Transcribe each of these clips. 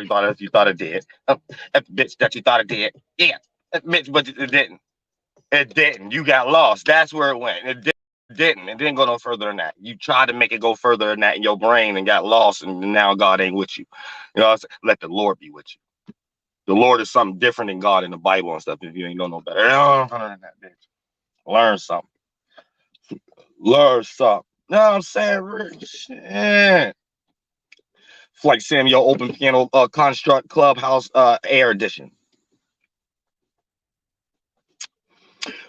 You thought it did. That bitch that you thought it did. Yeah, that bitch, but it didn't. It didn't. You got lost. That's where it went. It didn't. It didn't go no further than that. You tried to make it go further than that in your brain and got lost, and now God ain't with you. You know what I'm saying? Let the Lord be with you. The Lord is something different than God in the Bible and stuff. If you ain't know no better, learn something. Learn something. You know what I'm saying? Shit. Like Samuel Open Piano Construct Clubhouse Air Edition.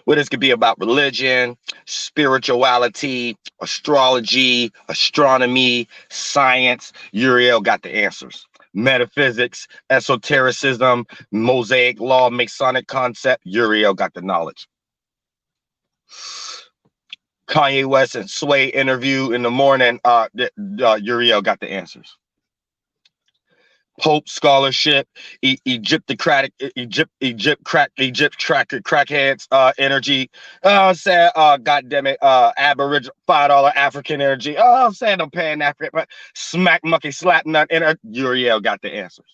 Where this could be about religion, spirituality, astrology, astronomy, science. Uriel got the answers. Metaphysics, esotericism, Mosaic law, Masonic concept. Uriel got the knowledge. Kanye West and Sway interview in the morning. Uriel got the answers. Pope scholarship, Egyptocratic, crackheads, energy. I'm saying, goddamn it, Aboriginal $5 African energy. I'm saying I'm paying African, but smack monkey slap nut. Uriel got the answers.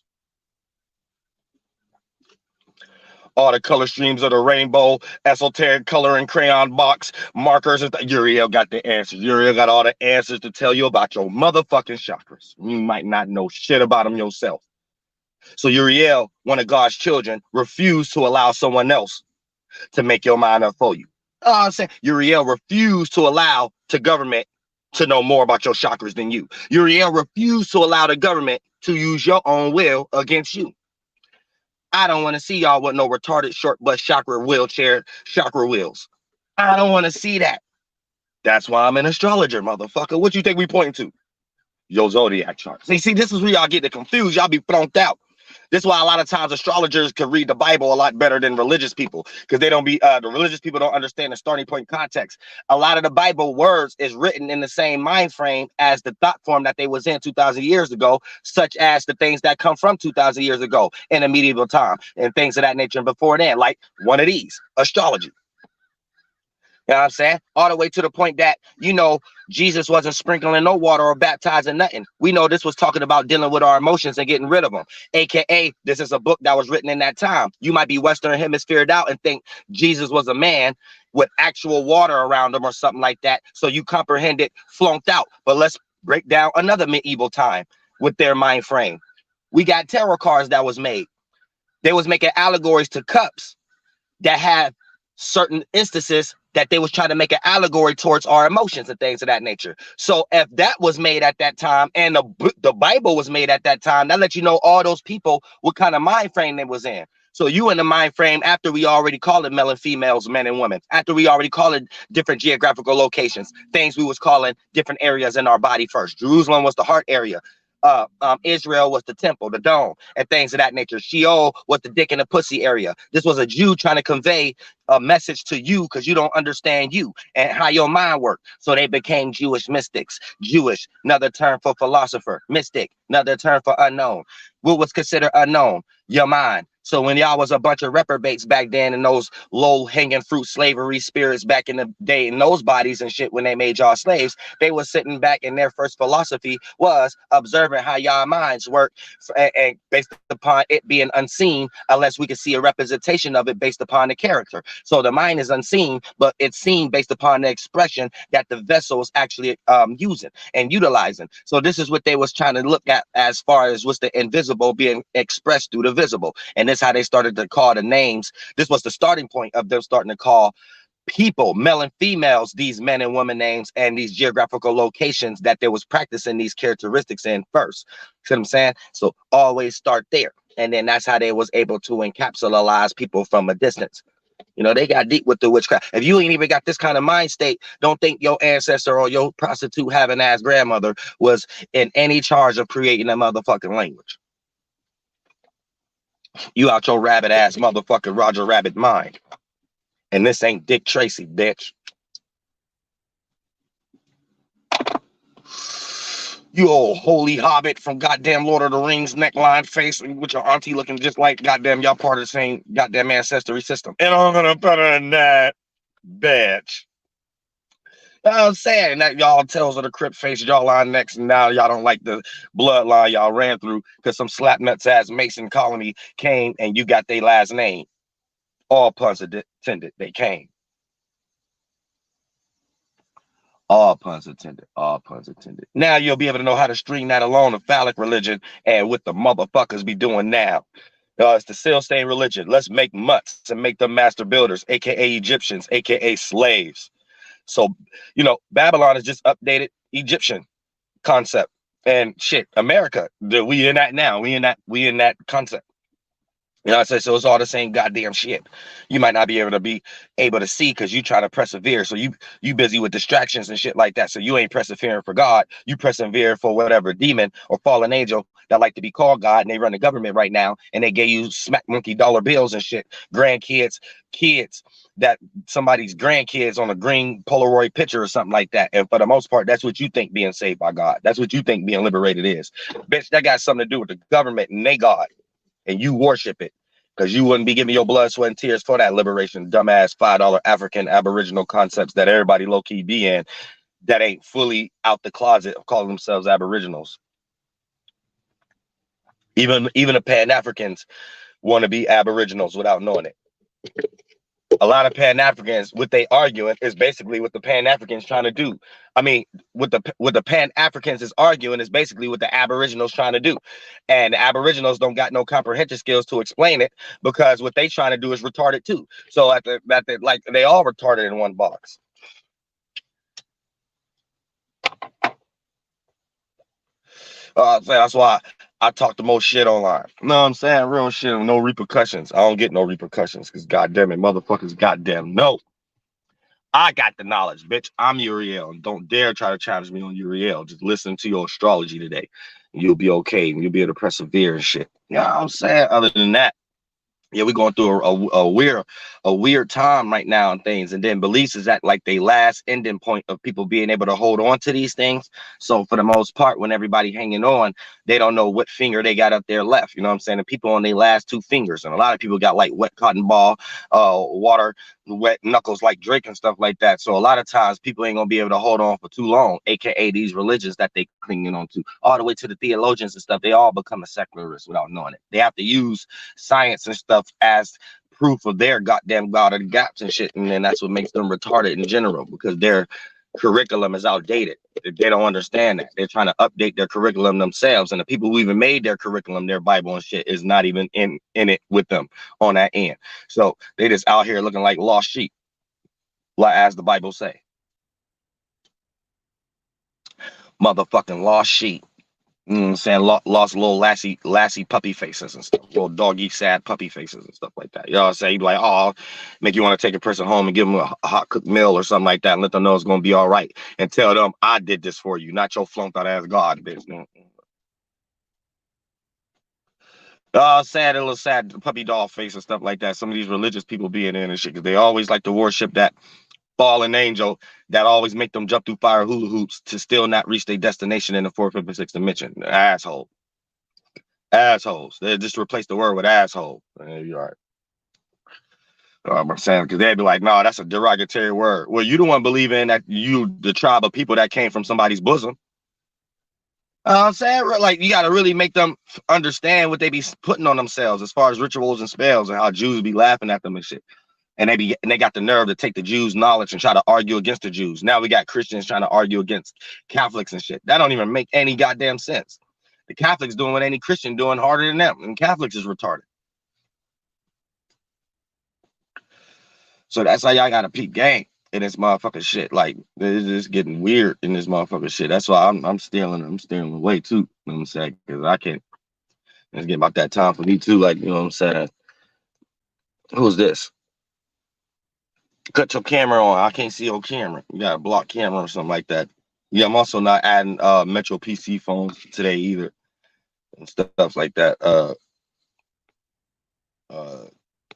All the color streams of the rainbow, esoteric coloring crayon box, markers. Uriel got the answers. Uriel got all the answers to tell you about your motherfucking chakras. You might not know shit about them yourself. So Uriel, one of God's children, refused to allow someone else to make your mind up for you. I'm saying Uriel refused to allow the government to know more about your chakras than you. Uriel refused to allow the government to use your own will against you. I don't want to see y'all with no retarded short bus chakra wheelchair, chakra wheels. I don't want to see that. That's why I'm an astrologer, motherfucker. What you think we pointing to? Your zodiac chart. See, this is where y'all get confused. Y'all be flunked out. This is why a lot of times astrologers can read the Bible a lot better than religious people, because they don't be the religious people don't understand the starting point context. A lot of the Bible words is written in the same mind frame as the thought form that they was in 2,000 years ago, such as the things that come from 2,000 years ago in the medieval time and things of that nature. And before then, like one of these, astrology. You know what I'm saying? All the way to the point that, Jesus wasn't sprinkling no water or baptizing nothing. We know this was talking about dealing with our emotions and getting rid of them. AKA, this is a book that was written in that time. You might be Western hemisphered out and think Jesus was a man with actual water around him or something like that. So you comprehend it flunked out. But let's break down another medieval time with their mind frame. We got tarot cards that was made. They was making allegories to cups that had certain instances that they was trying to make an allegory towards our emotions and things of that nature. So if that was made at that time and the Bible was made at that time, that lets you know all those people what kind of mind frame they was in. So you in the mind frame after we already call it male and females, men and women, after we already call it different geographical locations, things we was calling different areas in our body first. Jerusalem was the heart area. Israel was the temple, the dome, and things of that nature. Sheol was the dick and the pussy area. This was a Jew trying to convey a message to you because you don't understand you and how your mind worked. So they became Jewish mystics. Jewish, another term for philosopher. Mystic, another term for unknown. What was considered unknown? Your mind. So when y'all was a bunch of reprobates back then and those low-hanging fruit slavery spirits back in the day in those bodies and shit when they made y'all slaves, they was sitting back and their first philosophy was observing how y'all minds work and based upon it being unseen unless we could see a representation of it based upon the character. So the mind is unseen, but it's seen based upon the expression that the vessel is actually using and utilizing. So this is what they was trying to look at as far as what's the invisible being expressed through the visible. And this is how they started to call the names. This was the starting point of them starting to call people, male and females, these men and women names and these geographical locations that they was practicing these characteristics in first. See what I'm saying? So always start there. And then that's how they was able to encapsulate people from a distance. They got deep with the witchcraft. If you ain't even got this kind of mind state, don't think your ancestor or your prostitute having ass grandmother was in any charge of creating a motherfucking language. You out your rabbit ass motherfucking Roger Rabbit mind. And this ain't Dick Tracy, bitch. You old holy hobbit from goddamn Lord of the Rings neckline face with your auntie looking just like goddamn y'all part of the same goddamn ancestry system. And I'm gonna put her in that bitch. I'm saying that y'all Tales of the Crypt face jawline next, and now y'all don't like the bloodline y'all ran through because some slapnuts ass Mason colony came and you got their last name. All puns intended. They came. All puns intended. All puns intended. Now you'll be able to know how to string that along a phallic religion and what the motherfuckers be doing now. It's the seal stain religion. Let's make mutts and make them master builders, aka Egyptians, aka slaves. So, Babylon is just updated Egyptian concept. And shit, America, we in that now. We in that concept. I say, so it's all the same goddamn shit. You might not be able to see because you try to persevere. So you busy with distractions and shit like that. So you ain't persevering for God. You persevere for whatever demon or fallen angel that like to be called God, and they run the government right now, and they gave you smack monkey dollar bills and shit. Grandkids, kids that somebody's grandkids on a green Polaroid picture or something like that. And for the most part, that's what you think being saved by God. That's what you think being liberated is. Bitch, that got something to do with the government and they God. And you worship it because you wouldn't be giving your blood, sweat, and tears for that liberation, dumbass $5 African Aboriginal concepts that everybody low key be in that ain't fully out the closet of calling themselves Aboriginals. Even the Pan Africans want to be Aboriginals without knowing it. A lot of Pan Africans, what they arguing is basically what the Pan Africans trying to do. I mean, what the Pan Africans is arguing is basically what the Aboriginals trying to do, and the Aboriginals don't got no comprehension skills to explain it because what they trying to do is retarded too. So like they all retarded in one box. That's why I talk the most shit online. You know what I'm saying? Real shit, no repercussions. I don't get no repercussions because goddamn it, motherfuckers, goddamn no. I got the knowledge, bitch. I'm Uriel, and don't dare try to challenge me on Uriel. Just listen to your astrology today, and you'll be okay, and you'll be able to persevere and shit. You know what I'm saying? Other than that, yeah, we're going through a weird time right now and things. And then beliefs is at like the last ending point of people being able to hold on to these things. So for the most part, when everybody hanging on, they don't know what finger they got up there left. You know what I'm saying? The people on their last two fingers, and a lot of people got like wet cotton ball, water, wet knuckles like Drake and stuff like that. So a lot of times people ain't gonna be able to hold on for too long, aka these religions that they clinging on to, all the way to the theologians and stuff. They all become a secularist without knowing it. They have to use science and stuff as proof of their goddamn God of gaps and shit, and then that's what makes them retarded in general because their curriculum is outdated. They don't understand that. They're trying to update their curriculum themselves, and the people who even made their curriculum, their Bible and shit, is not even in it with them on that end. So they just out here looking like lost sheep, like as the Bible say, motherfucking lost sheep. You know what I'm saying? Lost little lassie puppy faces and stuff, little doggy sad puppy faces and stuff like that. You know what I'm saying? You be like, oh, make you want to take a person home and give them a hot cooked meal or something like that and let them know it's going to be all right. And tell them, I did this for you, not your flunked out ass God, bitch. Sad, a little sad puppy doll face and stuff like that. Some of these religious people being in and shit, because they always like to worship that fallen angel that always make them jump through fire hula hoops to still not reach their destination in the fourth, fifth, and sixth dimension. Asshole. Assholes. They just replace the word with asshole. You're right. I'm saying because they'd be like, no, that's a derogatory word. Well, you don't want to believe in that you, the tribe of people that came from somebody's bosom. I'm saying, like, you got to really make them understand what they be putting on themselves as far as rituals and spells and how Jews be laughing at them and shit. And they got the nerve to take the Jews' knowledge and try to argue against the Jews. Now we got Christians trying to argue against Catholics and shit. That don't even make any goddamn sense. The Catholics doing what any Christian doing harder than them, and Catholics is retarded. So that's how y'all got to peep game in this motherfucking shit. Like it's just getting weird in this motherfucking shit. That's why I'm stealing away too. You know what I'm saying? Because I can't. It's getting about that time for me too. Like you know what I'm saying? Who's this? Cut your camera on. I can't see your camera. You got a block camera or something like that. Yeah, I'm also not adding Metro PC phones today either and stuff like that.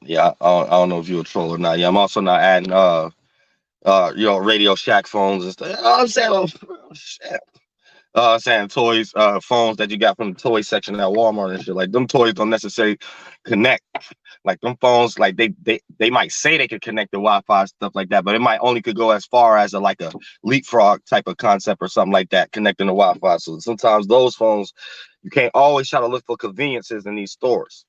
Yeah, I don't know if you're a troll or not. Yeah, I'm also not adding Radio Shack phones and stuff. I'm saying, shit. Saying toys, phones that you got from the toy section at Walmart and shit. Like them toys don't necessarily connect Like them phones, like they might say they could connect to Wi-Fi stuff like that, but it might only could go as far as like a leapfrog type of concept or something like that, connecting to Wi-Fi. So sometimes those phones, you can't always try to look for conveniences in these stores.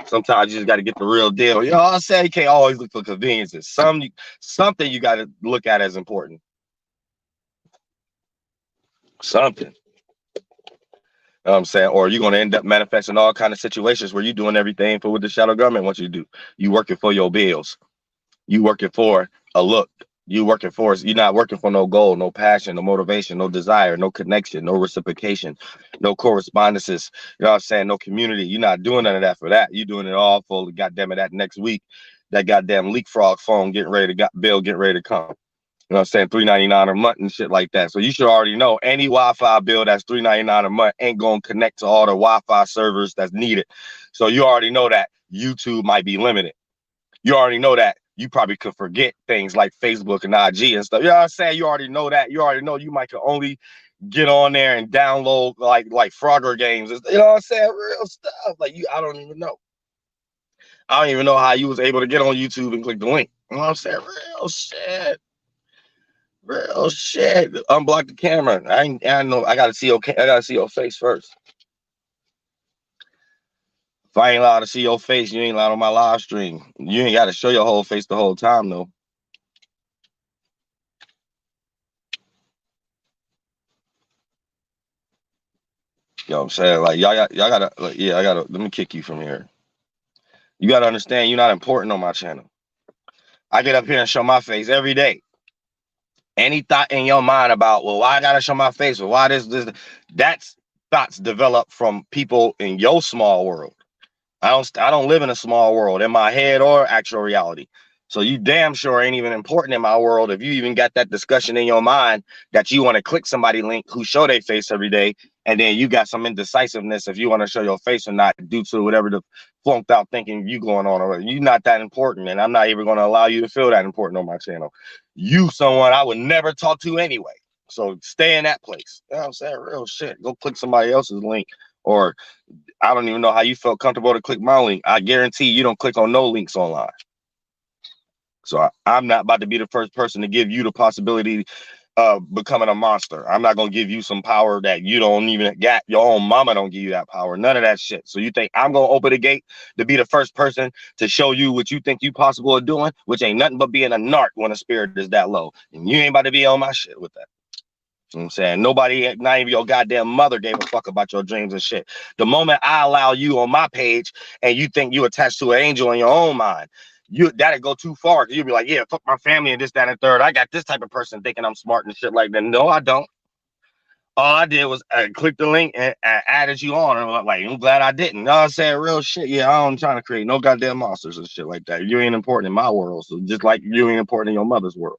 Sometimes you just got to get the real deal. You know what I'm saying? You can't always look for conveniences. Something you got to look at as important. Something. You know what I'm saying? Or you're going to end up manifesting all kind of situations where you're doing everything for what the shadow government wants you to do. You working for your bills. You working for a look. You working for, you're not working for no goal, no passion, no motivation, no desire, no connection, no reciprocation, no correspondences. You know what I'm saying? No community. You're not doing none of that for that. You're doing it all for, goddamn it, that next week, that goddamn leapfrog phone getting ready to, bill getting ready to come. You know what I'm saying? $3.99 a month and shit like that. So you should already know any Wi-Fi bill that's $3.99 a month ain't gonna connect to all the Wi-Fi servers that's needed. So you already know that YouTube might be limited. You already know that you probably could forget things like Facebook and IG and stuff. You know what I'm saying? You already know that. You already know you might could only get on there and download like Frogger games. You know what I'm saying? Real stuff. Like I don't even know. I don't even know how you was able to get on YouTube and click the link. You know what I'm saying? Real shit. Real shit. Unblock the camera. I know. I gotta see your. I gotta see your face first. If I ain't allowed to see your face, you ain't allowed on my live stream. You ain't got to show your whole face the whole time, though. You know what I'm saying? Like y'all gotta. Like, yeah, I gotta. Let me kick you from here. You gotta understand, you're not important on my channel. I get up here and show my face every day. Any thought in your mind about, well, why I gotta show my face? Well, why this? That's thoughts develop from people in your small world. I don't live in a small world in my head or actual reality. So you damn sure ain't even important in my world if you even got that discussion in your mind that you want to click somebody link who show their face every day, and then you got some indecisiveness if you want to show your face or not due to whatever the flunked out thinking you going on. Or you not that important, and I'm not even going to allow you to feel that important on my channel. You someone I would never talk to anyway. So stay in that place. You know what I'm saying? Real shit. Go click somebody else's link, or I don't even know how you felt comfortable to click my link. I guarantee you don't click on no links online. So I'm not about to be the first person to give you the possibility of becoming a monster. I'm not going to give you some power that you don't even got. Your own mama don't give you that power. None of that shit. So you think I'm going to open the gate to be the first person to show you what you think you possible of doing, which ain't nothing but being a narc when the spirit is that low. And you ain't about to be on my shit with that. You know what I'm saying? Nobody, not even your goddamn mother, gave a fuck about your dreams and shit. The moment I allow you on my page and you think you attached to an angel in your own mind, that'll go too far. You'll be like, yeah, fuck my family and this, that, and third. I got this type of person thinking I'm smart and shit like that. No, I don't. All I did was click the link and added you on. And I'm like, I'm glad I didn't. You know what I'm saying? Real shit. Yeah, I'm trying to create no goddamn monsters and shit like that. You ain't important in my world. So just like you ain't important in your mother's world.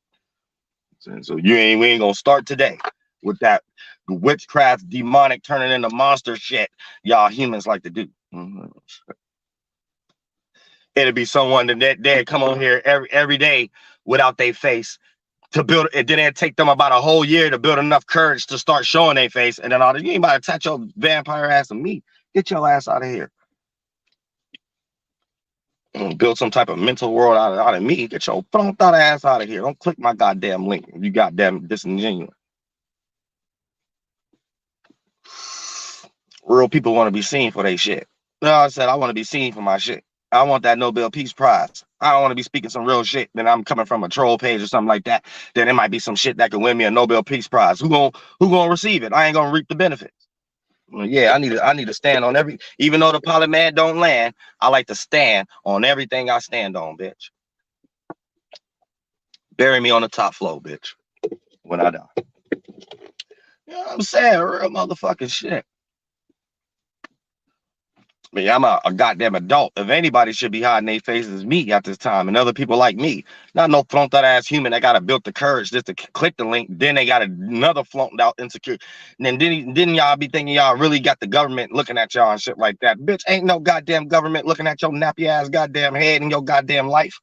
So we ain't gonna start today with that witchcraft, demonic, turning into monster shit y'all humans like to do. It'll be someone that come on here every day without their face to build it. Then it'd take them about a whole year to build enough courage to start showing their face. And then you ain't about to touch your vampire ass to me. Get your ass out of here. Build some type of mental world out of me. Get your thought ass out of here. Don't click my goddamn link. You goddamn disingenuous. Real people want to be seen for their shit. You know what I said? I want to be seen for my shit. I want that Nobel Peace Prize. I don't want to be speaking some real shit. Then I'm coming from a troll page or something like that. Then it might be some shit that could win me a Nobel Peace Prize. Who gonna receive it? I ain't gonna reap the benefits. Yeah, I need to stand on every. Even though the pilot man don't land, I like to stand on everything I stand on, bitch. Bury me on the top floor, bitch. When I die. You know what I'm saying? Real motherfucking shit. I mean, I'm a goddamn adult. If anybody should be hiding their faces, it's me at this time, and other people like me. Not no flunked out ass human that gotta build the courage just to click the link. Then they got another flunked out insecure. And then y'all be thinking y'all really got the government looking at y'all and shit like that. Bitch, ain't no goddamn government looking at your nappy ass goddamn head in your goddamn life.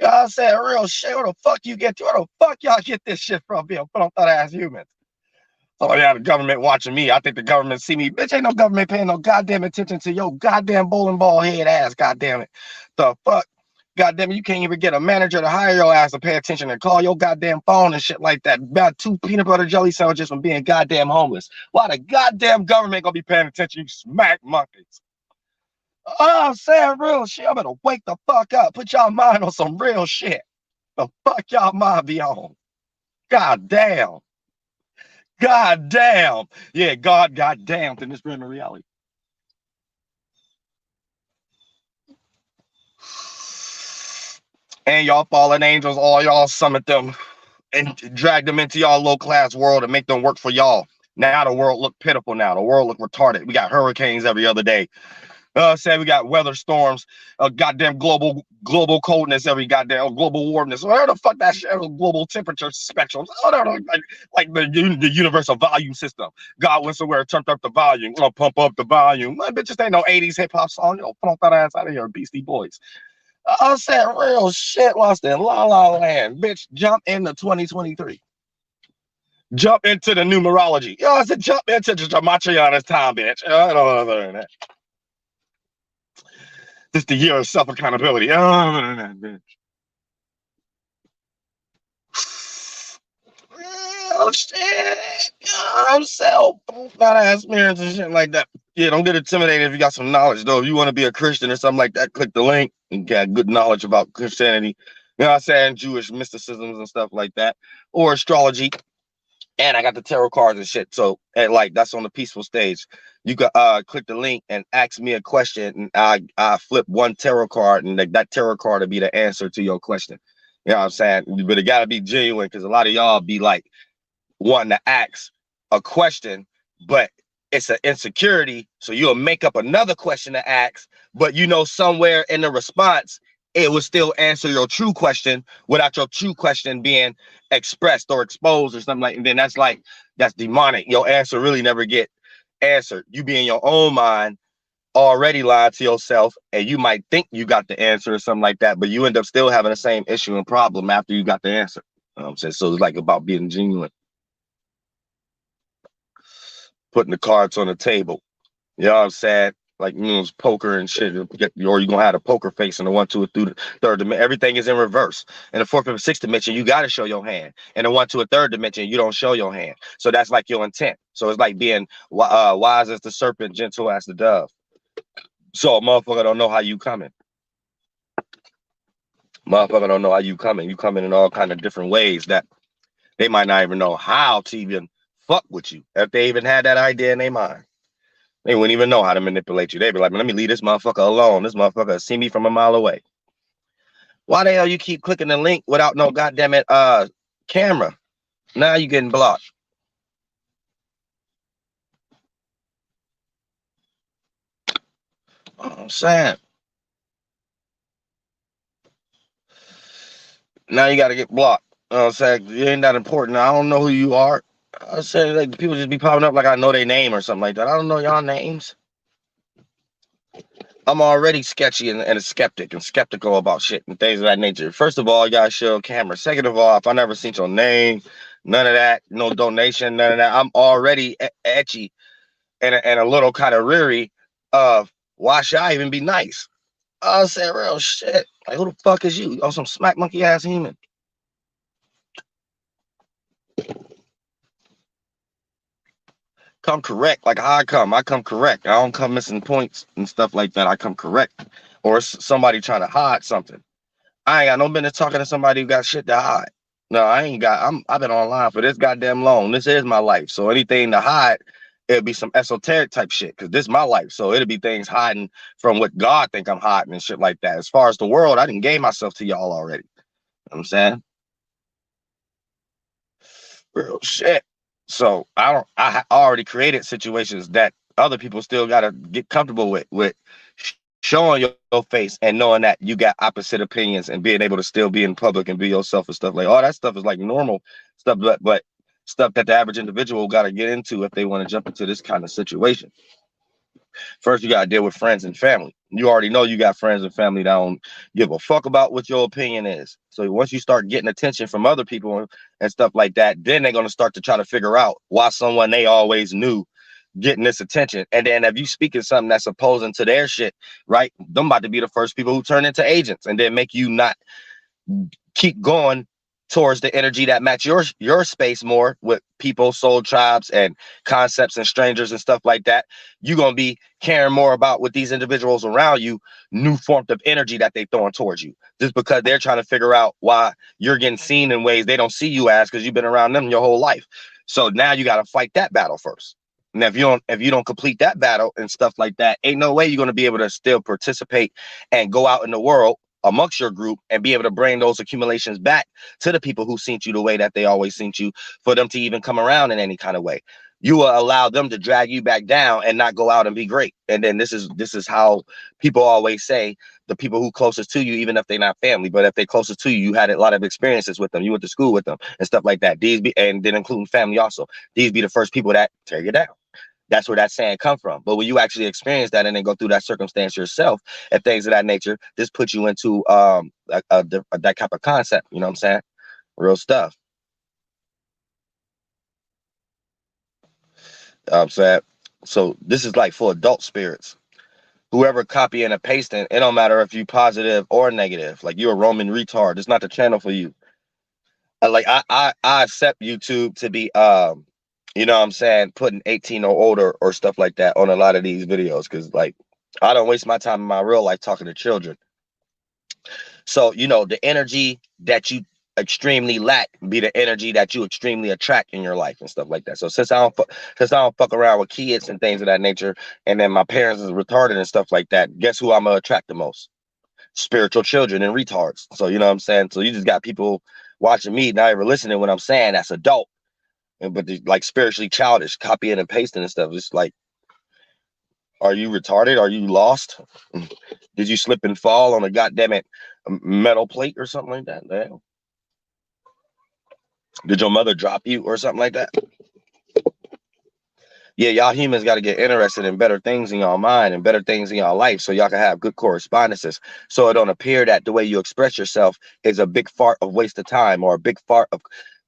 Y'all said real shit. Where the fuck you get? Where the fuck y'all get this shit from? Being flunked out ass humans. Oh yeah, the government watching me. I think the government see me. Bitch, ain't no government paying no goddamn attention to your goddamn bowling ball head ass. Goddamn it, the fuck. Goddamn it, you can't even get a manager to hire your ass to pay attention and call your goddamn phone and shit like that. About 2 peanut butter jelly sandwiches from being goddamn homeless. Why the goddamn government gonna be paying attention, you smack monkeys? Oh, I'm saying real shit. I'm gonna wake the fuck up. Put y'all mind on some real shit. The fuck y'all mind be on? God damn. God damn. Yeah, God damn in this random reality. And y'all fallen angels, all y'all summon them and drag them into y'all low class world and make them work for y'all. Now the world look pitiful now. The world look retarded. We got hurricanes every other day. Say we got weather storms, goddamn global coldness, every goddamn global warmness. Where the fuck that shit? Global temperature spectrums. Oh, no, no, like the universal volume system. God went somewhere, turned up the volume. I'll pump up the volume. Man, bitches ain't no 80s hip hop song. You know, pump that ass out of here, Beastie Boys. I said real shit lost in La La Land. Bitch, jump into 2023. Jump into the numerology. Yo, I said jump into the Gematriana's time, bitch. I don't know other than that. This the year of self-accountability. Oh, bitch. Oh shit. I'm self fat ass mirrors and shit like that. Yeah, don't get intimidated if you got some knowledge though. If you want to be a Christian or something like that, click the link and get good knowledge about Christianity. You know what I'm saying? Jewish mysticisms and stuff like that. Or astrology. And I got the tarot cards and shit. So and like that's on the peaceful stage. You can click the link and ask me a question, and I flip one tarot card, and that tarot card will be the answer to your question. You know what I'm saying? But it gotta be genuine because a lot of y'all be like wanting to ask a question, but it's an insecurity. So you'll make up another question to ask, but you know somewhere in the response it will still answer your true question without your true question being expressed or exposed or something like. And then that's demonic. Your answer really never get answered. You be in your own mind already lying to yourself, and you might think you got the answer or something like that, but you end up still having the same issue and problem after you got the answer. You know what I'm saying? So it's like about being genuine. Putting the cards on the table. You know what I'm saying? Like, you know, it's poker and shit. Or you're going to have a poker face in the 1, 2, or through the third dimension. Everything is in reverse. In the fourth and sixth dimension, you got to show your hand. In the 1, 2, or third dimension, you don't show your hand. So that's like your intent. So it's like being wise as the serpent, gentle as the dove. So a motherfucker don't know how you coming. Motherfucker don't know how you coming. You coming in all kind of different ways that they might not even know how to even fuck with you if they even had that idea in their mind. They wouldn't even know how to manipulate you. They'd be like, let me leave this motherfucker alone. This motherfucker see me from a mile away. Why the hell you keep clicking the link without no goddamn it camera? Now you getting blocked. I'm saying. Now you gotta get blocked. I'm saying you ain't that important. I don't know who you are. I said like people just be popping up like I know their name or something like that. I don't know y'all names. I'm already sketchy and a skeptic and skeptical about shit and things of that nature. First of all, you gotta show a camera. Second of all, if I never seen your name, none of that, no donation, none of that, I'm already etchy and a little kind of reary of why should I even be nice? I said real shit. Like who the fuck is you? Oh, some smack monkey ass human. Come correct, like how I come correct. I don't come missing points and stuff like that. I come correct. Or somebody trying to hide something. I ain't got no business talking to somebody who got shit to hide. No, I ain't got. I've been online for this goddamn long. This is my life. So anything to hide, it'll be some esoteric type shit. Cause this is my life. So it'll be things hiding from what God think I'm hiding and shit like that. As far as the world, I didn't gave myself to y'all already. You know what I'm saying? Real shit. So I already created situations that other people still gotta get comfortable with showing your face and knowing that you got opposite opinions and being able to still be in public and be yourself and stuff like all that stuff is like normal stuff, but stuff that the average individual got to get into if they want to jump into this kind of situation. First, you got to deal with friends and family. You already know you got friends and family that don't give a fuck about what your opinion is. So once you start getting attention from other people and stuff like that, then they're going to start to try to figure out why someone they always knew getting this attention. And then if you speaking something that's opposing to their shit, right, them about to be the first people who turn into agents and then make you not keep going towards the energy that match your space more with people, soul tribes, and concepts and strangers and stuff like that. You're gonna be caring more about what these individuals around you, new form of energy that they throwing towards you, just because they're trying to figure out why you're getting seen in ways they don't see you as because you've been around them your whole life. So now you got to fight that battle first. And if you don't complete that battle and stuff like that, ain't no way you're gonna be able to still participate and go out in the world amongst your group and be able to bring those accumulations back to the people who seen you the way that they always seen you, for them to even come around in any kind of way. You will allow them to drag you back down and not go out and be great. And then this is how people always say the people who closest to you, even if they're not family, but if they're closest to you, you had a lot of experiences with them, you went to school with them and stuff like that. And then including family also, these be the first people that tear you down. That's where that saying come from. But when you actually experience that and then go through that circumstance yourself and things of that nature, this puts you into that type of concept. You know what I'm saying? Real stuff. I'm saying. So this is like for adult spirits. Whoever copying and pasting, it don't matter if you positive or negative. Like you're a Roman retard. It's not the channel for you. I accept YouTube to be you know what I'm saying, putting 18 or older or stuff like that on a lot of these videos, because like I don't waste my time in my real life talking to children. So the energy that you extremely lack be the energy that you extremely attract in your life and stuff like that. So since I don't fuck around with kids and things of that nature, and then my parents is retarded and stuff like that, guess who I'm gonna attract the most? Spiritual children and retards. So you know what I'm saying? So you just got people watching me not even listening when I'm saying that's adult, but they're like spiritually childish, copying and pasting and stuff. It's like, are you retarded? Are you lost? Did you slip and fall on a goddamn it metal plate or something like that? Damn. Did your mother drop you or something like that? Yeah, y'all humans got to get interested in better things in y'all mind and better things in y'all life so y'all can have good correspondences. So it don't appear that the way you express yourself is a big fart of waste of time or a big fart of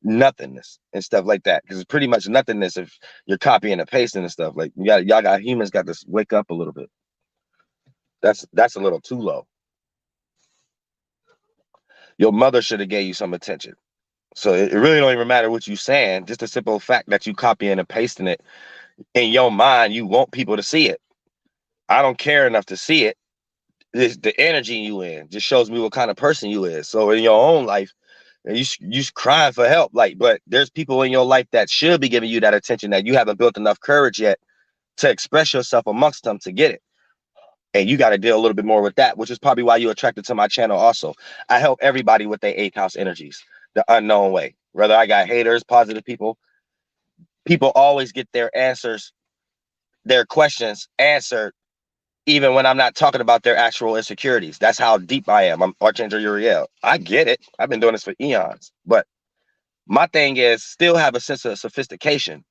nothingness and stuff like that. Because it's pretty much nothingness if you're copying and pasting and stuff. Like humans got to wake up a little bit. That's a little too low. Your mother should have gave you some attention. So it really don't even matter what you're saying. Just the simple fact that you copying and pasting it in your mind, you want people to see it. I don't care enough to see it. It's the energy you in just shows me what kind of person you is. So in your own life, you crying for help, but there's people in your life that should be giving you that attention that you haven't built enough courage yet to express yourself amongst them to get it. And you got to deal a little bit more with that, which is probably why you're attracted to my channel also. I help everybody with their 8th house energies, the unknown way. Whether I got haters, positive people always get their answers, their questions answered, even when I'm not talking about their actual insecurities. That's how deep I am. I'm Archangel Uriel. I get it. I've been doing this for eons. But my thing is still have a sense of sophistication.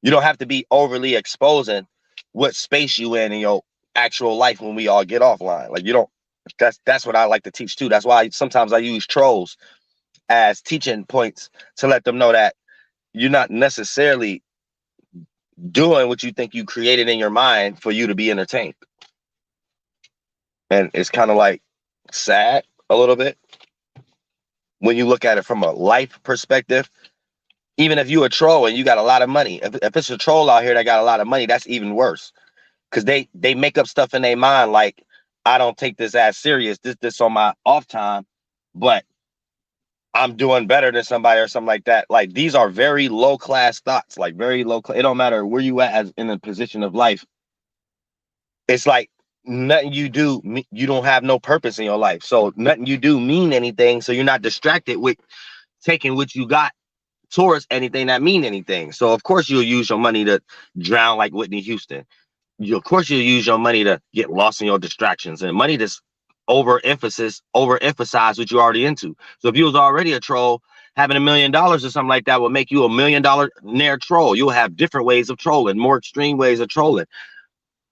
You don't have to be overly exposing what space you in your actual life when we all get offline. Like you don't, that's what I like to teach too. That's why sometimes I use trolls as teaching points to let them know that you're not necessarily doing what you think you created in your mind for you to be entertained. And it's kind of like sad a little bit when you look at it from a life perspective. Even if you a troll and you got a lot of money, if it's a troll out here that got a lot of money, that's even worse. Because they make up stuff in their mind like, I don't take this as serious. This on my off time, but I'm doing better than somebody or something like that. Like these are very low class thoughts, like very low. It don't matter where you at as in a position of life. It's like nothing you do, you don't have no purpose in your life. So nothing you do mean anything. So you're not distracted with taking what you got towards anything that mean anything. So of course you'll use your money to drown like Whitney Houston. Of course you'll use your money to get lost in your distractions, and money to overemphasize what you're already into. So if you was already a troll, having $1 million or something like that will make you $1 million troll. You'll have different ways of trolling, more extreme ways of trolling.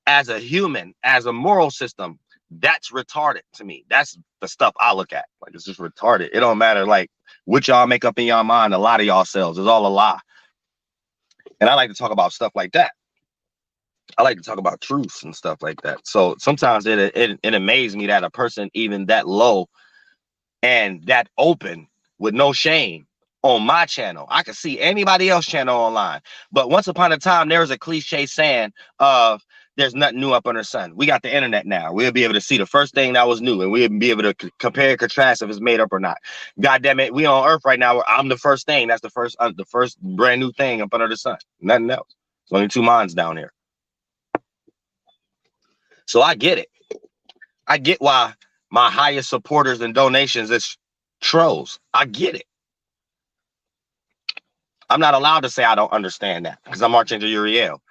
as a human, as a moral system, that's retarded to me. That's the stuff I look at. Like, it's just retarded. It don't matter like what y'all make up in y'all mind. A lot of y'all selves is all a lie. And I like to talk about stuff like that. I like to talk about truths and stuff like that. So sometimes it amazes me that a person even that low and that open with no shame on my channel. I could see anybody else's channel online. But once upon a time, there was a cliche saying of there's nothing new up under the sun. We got the internet now. We'll be able to see the first thing that was new, and we'll be able to compare and contrast if it's made up or not. God damn it, we on Earth right now where I'm the first thing. That's the first brand new thing up under the sun. Nothing else. There's only two minds down here. So I get it. I get why my highest supporters and donations is trolls. I get it. I'm not allowed to say I don't understand that because I'm Archangel Uriel.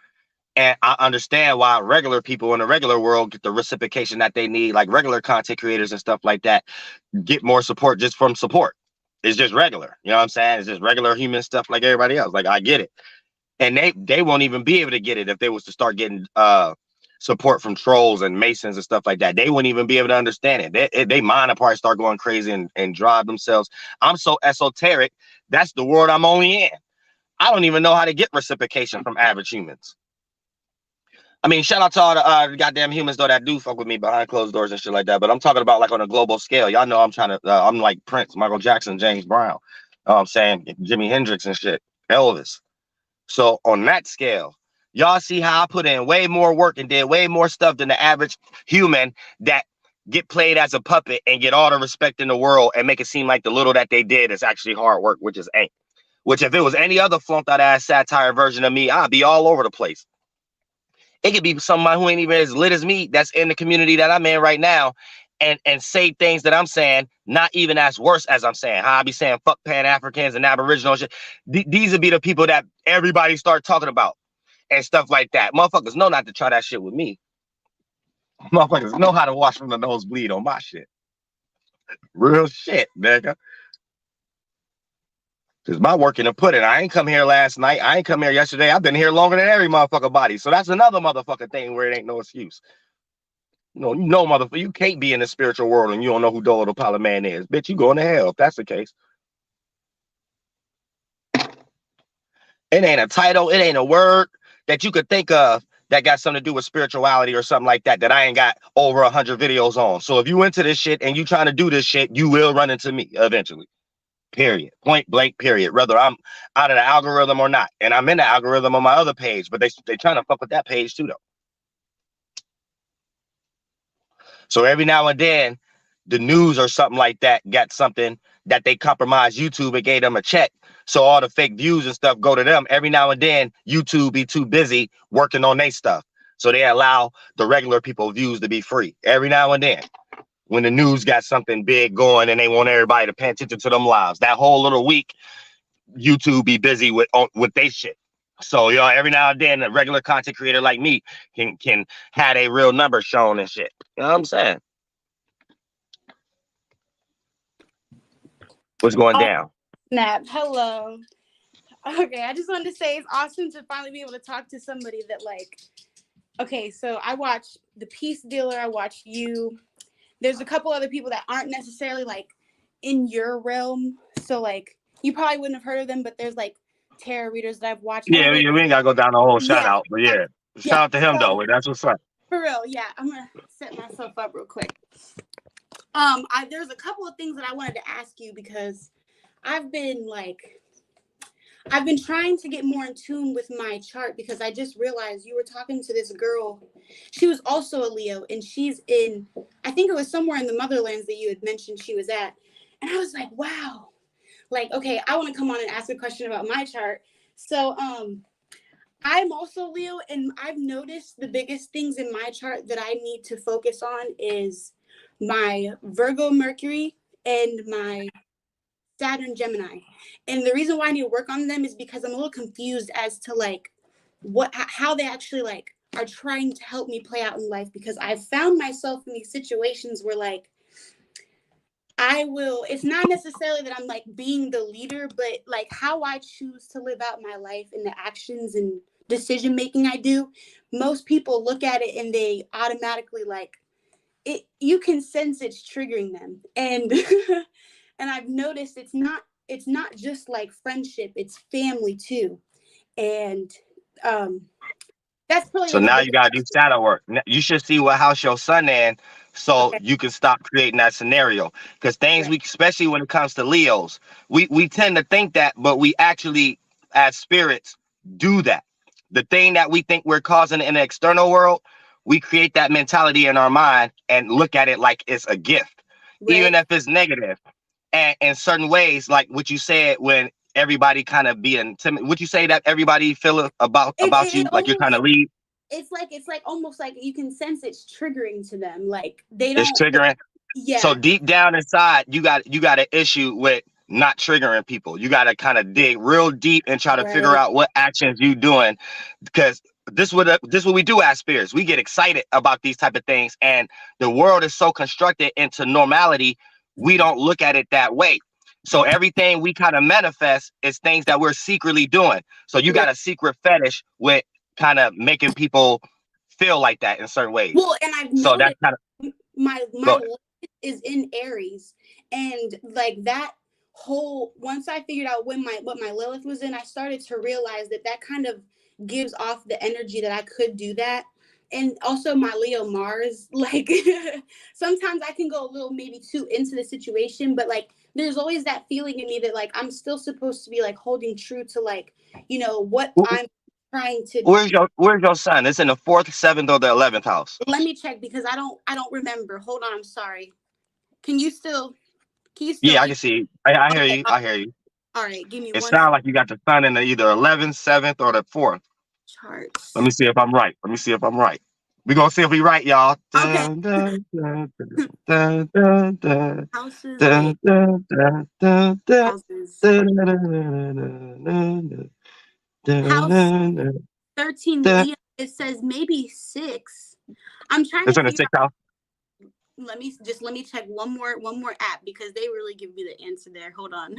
And I understand why regular people in the regular world get the reciprocation that they need, like regular content creators and stuff like that, get more support just from support. It's just regular. You know what I'm saying? It's just regular human stuff like everybody else. Like, I get it. And they won't even be able to get it if they was to start getting support from trolls and masons and stuff like that. They wouldn't even be able to understand it. They mind will probably start going crazy and drive themselves. I'm so esoteric. That's the world I'm only in. I don't even know how to get reciprocation from average humans. I mean, shout out to all the goddamn humans though that do fuck with me behind closed doors and shit like that. But I'm talking about like on a global scale. Y'all know I'm trying to. I'm like Prince, Michael Jackson, James Brown. I'm saying Jimi Hendrix and shit, Elvis. So on that scale, y'all see how I put in way more work and did way more stuff than the average human that get played as a puppet and get all the respect in the world and make it seem like the little that they did is actually hard work, which is ain't. Which if it was any other flunked out ass satire version of me, I'd be all over the place. It could be somebody who ain't even as lit as me that's in the community that I'm in right now and say things that I'm saying, not even as worse as I'm saying. How I be saying fuck Pan-Africans and Aboriginal shit. These would be the people that everybody start talking about and stuff like that. Motherfuckers know not to try that shit with me. Motherfuckers know how to wash from the nosebleed on my shit. Real shit, nigga. Because my work in the pudding. I ain't come here last night. I ain't come here yesterday. I've been here longer than every motherfucker body. So that's another motherfucking thing where it ain't no excuse. You know, motherfucker, you can't be in the spiritual world and you don't know who Doe Low Man is. Bitch, you going to hell if that's the case. It ain't a title. It ain't a word that you could think of that got something to do with spirituality or something like that I ain't got over 100 videos on. So if you into this shit and you trying to do this shit, you will run into me eventually. Period. Point blank, period. Whether I'm out of the algorithm or not. And I'm in the algorithm on my other page, but they trying to fuck with that page too, though. So every now and then, the news or something like that got something that they compromised YouTube and gave them a check. So all the fake views and stuff go to them. Every now and then, YouTube be too busy working on their stuff. So they allow the regular people views to be free. Every now and then. When the news got something big going and they want everybody to pay attention to them lives. That whole little week, YouTube be busy with their shit. So, you know, every now and then a regular content creator like me can have a real number shown and shit. You know what I'm saying? What's going down? Snap. Hello. Okay, I just wanted to say it's awesome to finally be able to talk to somebody that like, okay, so I watch The Peace Dealer, I watch you. There's a couple other people that aren't necessarily like in your realm. So like you probably wouldn't have heard of them, but there's like tarot readers that I've watched. Yeah, we ain't gotta go down the whole shout out, but yeah. Shout out to him though. That's what's up. For real, yeah. I'm gonna set myself up real quick. There's a couple of things that I wanted to ask you because I've been trying to get more in tune with my chart because I just realized you were talking to this girl. She was also a Leo and she's in, I think it was somewhere in the motherlands that you had mentioned she was at. And I was like, wow. Like, okay, I want to come on and ask a question about my chart. So I'm also Leo and I've noticed the biggest things in my chart that I need to focus on is my Virgo Mercury and my Saturn Gemini. And the reason why I need to work on them is because I'm a little confused as to like how they actually like are trying to help me play out in life because I've found myself in these situations where like it's not necessarily that I'm like being the leader, but like how I choose to live out my life and the actions and decision making I do, most people look at it and they automatically like it. You can sense it's triggering them, and and I've noticed it's not just like friendship; it's family too, and um, that's probably So like the now you biggest. gotta do shadow work. You should see what house your son in, so Okay, you can stop creating that scenario. Because things right, we, especially when it comes to Leos, we tend to think that, but we actually, as spirits, do that. The thing that we think we're causing in the external world, we create that mentality in our mind and look at it like it's a gift, even right. if it's negative. And in certain ways, like what you said, when everybody kind of being timid, would you say that everybody feel about It you like you're trying to almost lead? it's like almost like you can sense it's triggering to them. Like they It's don't. triggering. So Yeah, deep down inside, you got an issue with not triggering people. You got to kind of dig real deep and try to figure right. out what actions you doing, because this what we do as spirits. We get excited about these type of things, and the world is so constructed into normality. We don't look at it that way. So everything we kind of manifest is things that we're secretly doing. So you Right. got a secret fetish with kind of making people feel like that in certain ways. Well, and I've So that's noticed kind of my go. Lilith is in Aries, and like that whole once I figured out when my what my Lilith was in, I started to realize that that kind of gives off the energy that I could do that. And also my Leo Mars, like sometimes I can go a little maybe too into the situation, but like there's always that feeling in me that like I'm still supposed to be like holding true to like, what I'm trying to. Where's your sun? It's in the fourth, seventh, or the 11th house. Let me check because I don't remember. Hold on, I'm sorry. Can you still Yeah, I hear? can see. I hear Okay, you. I hear you. all right. Give me It one sounds like you got the sun in the either 11th, seventh, or the fourth. Let charts. me see if I'm right. Let me see if I'm right. We're gonna see if we right, y'all. Okay, Dun, dun, dun, dun, dun, dun, houses. Wait, dun, dun, dun, dun, dun, houses. dun, dun, dun, dun, House dun, dun, 13 dun. Leo. It says maybe six. I'm trying It's to in the figure out. sixth house. Let me check one more app because they really give me the answer there. Hold on.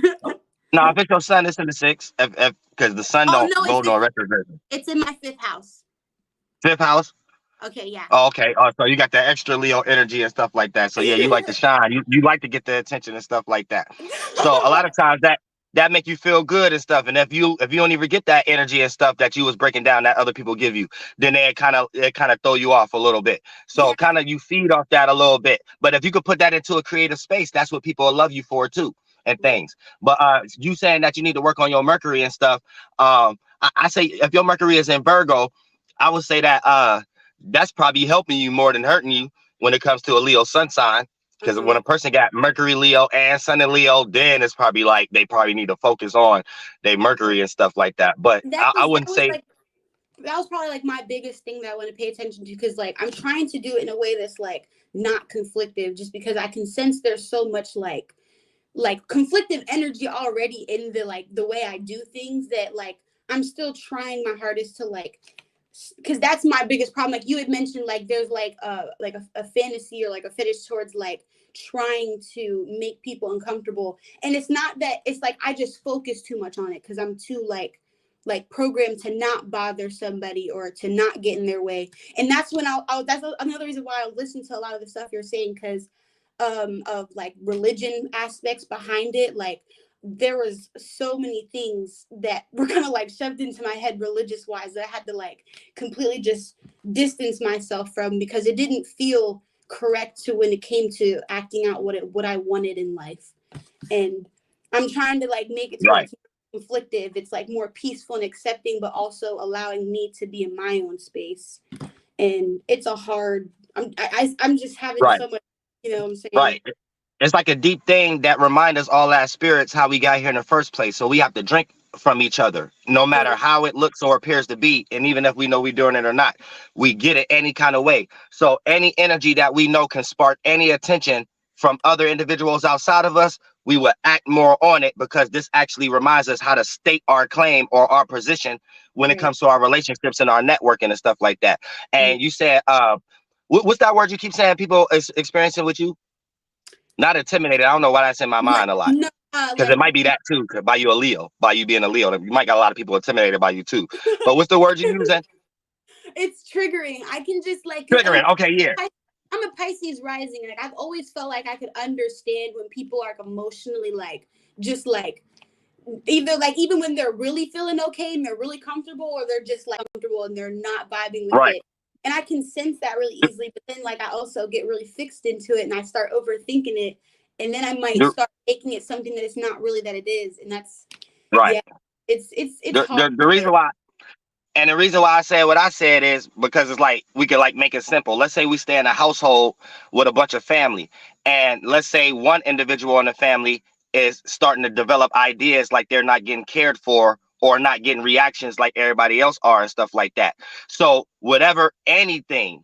No, if it's your sun, it's in the sixth. If because the sun Oh don't no, go no retrograde. it's in my fifth house. Fifth house. Okay, yeah. Oh, okay. Oh, so you got that extra Leo energy and stuff like that. So yeah, you like to shine. You like to get the attention and stuff like that. So a lot of times that make you feel good and stuff. And if you don't even get that energy and stuff that you was breaking down that other people give you, then it kind of throw you off a little bit. So Yeah, kind of you feed off that a little bit. But if you could put that into a creative space, that's what people will love you for too and right. things. But you saying that you need to work on your Mercury and stuff. I say if your Mercury is in Virgo, I would say that that's probably helping you more than hurting you when it comes to a Leo sun sign. Because when Uh-huh. a person got Mercury Leo and Sun in Leo, then it's probably like they probably need to focus on their Right. Mercury and stuff like that. But That I was that wouldn't was say like that was probably like my biggest thing that I want to pay attention to because like I'm trying to do it in a way that's like not conflictive just because I can sense there's so much like conflictive energy already in the like the way I do things that like I'm still trying my hardest to like because that's my biggest problem. Like you had mentioned, like there's like a fantasy or like a fetish towards like trying to make people uncomfortable, and it's not that it's like I just focus too much on it because I'm too like programmed to not bother somebody or to not get in their way, and that's when I'll that's another reason why I'll listen to a lot of the stuff you're saying because of like religion aspects behind it like there was so many things that were kind of like shoved into my head religious wise that I had to like completely just distance myself from because it didn't feel correct to when it came to acting out what I wanted in life. And I'm trying to like make it to where right, it's not conflictive. It's like more peaceful and accepting, but also allowing me to be in my own space. And it's a hard. I'm just having right, so much. You know what I'm saying? right. It's like a deep thing that reminds us all as spirits how we got here in the first place. So we have to drink from each other, no matter Right. how it looks or appears to be. And even if we know we're doing it or not, we get it any kind of way. So any energy that we know can spark any attention from other individuals outside of us, we will act more on it because this actually reminds us how to state our claim or our position when it Right. comes to our relationships and our networking and stuff like that. Mhm. And you said, what's that word you keep saying people is experiencing with you? Not intimidated. I don't know why that's in my Like mind a lot. no, Because it might be that too. Cause by you a Leo, by you being a Leo, you might got a lot of people intimidated by you too. But what's the word you using? it's triggering. I can just like, cause Triggering. Okay, yeah. I'm a Pisces rising. Like I've always felt like I could understand when people are emotionally like just like either like even when they're really feeling okay and they're really comfortable, or they're just like comfortable and they're not vibing with Right. it. And I can sense that really easily. But then like I also get really fixed into it and I start overthinking it. And then I might The- start making it something that it's not really that it is. And that's right. yeah, it's The, hard. the the reason why And the reason why I said what I said is because it's like we could like make it simple. Let's say we stay in a household with a bunch of family, and let's say one individual in the family is starting to develop ideas like they're not getting cared for or not getting reactions like everybody else are and stuff like that. So whatever anything,